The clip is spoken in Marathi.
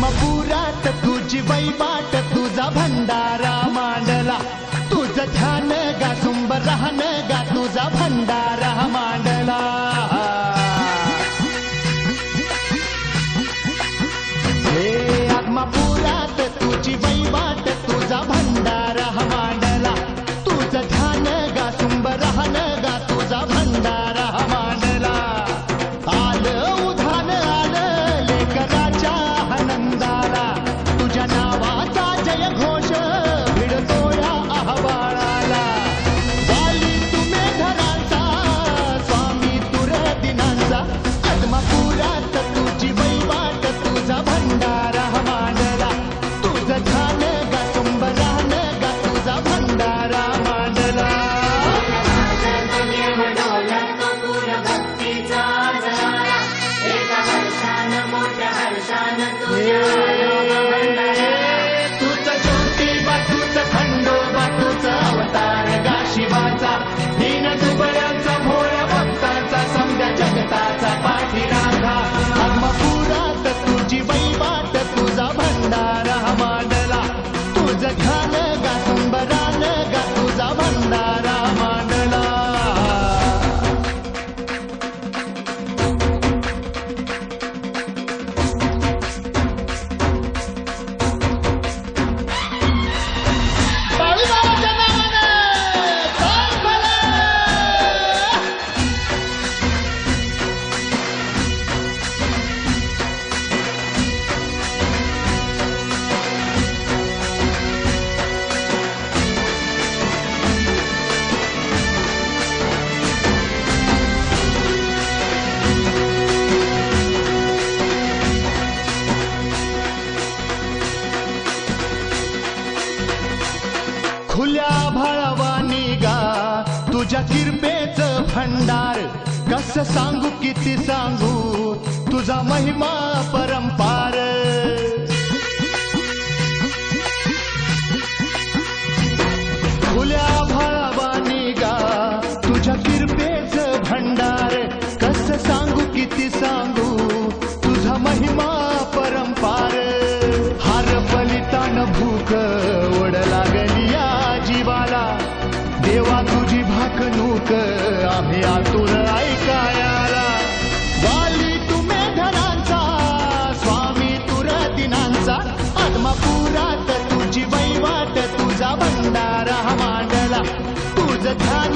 आत्मपुरात तुझी वैवाट तुझा भंडारा मांडला तुझं ध्यान गा सुंब राहन गा तुझा भंडारा मांडला हे आत्मपुरात तुझी वैवाट तुझा भंडारा मांडला तुझं ध्यान गा सुंब राहन गा तुझा भंडारा मांडला आलं उधान आलं लेकराच्या आनंदाला तुझ्या नावाचा जय घोष भिडतो या आव्हानाला वाली तुम्ही धरांचा स्वामी तुर दिनांचा आत्मपुरात तुझी वैवाट तुझा भंडारा मांडला तुझं ध्यान गा सुंब राहन गा तुझा भंडारा मांडला तुझं ज्योतिबा तुझं खंडोबा तुझं अवतार गा शिवाचा दीन दुबळ्यांचा भोळ्या भक्तांचा समद्या जगताचा पाठीराखा आत्मपुरात तुझी वैवाट तुझा भंडारा मांडला तुझं ध्यान गा सुंबरान गा तुझा भंडारा मांडला खुल्या भाळवानी गा तुझ्या किरपेचं भंडार कसं सांगू किती सांगू तुझा महिमा परंपार खुल्या भाळवानी गा तुझ्या किरपेचं भंडार कसं सांगू किती सांगू तुझा महिमा परंपार हार बलितान भूक ओढ लागली या जीवाला देवा तुझी भाकणूक आम्ही आतुर ऐकायाला वाली तुम्ही धरांचा स्वामी तुर दिनांचा आत्मपुरात तुझी वैवाट तुझा भंडारा मांडला तुझं ध्यान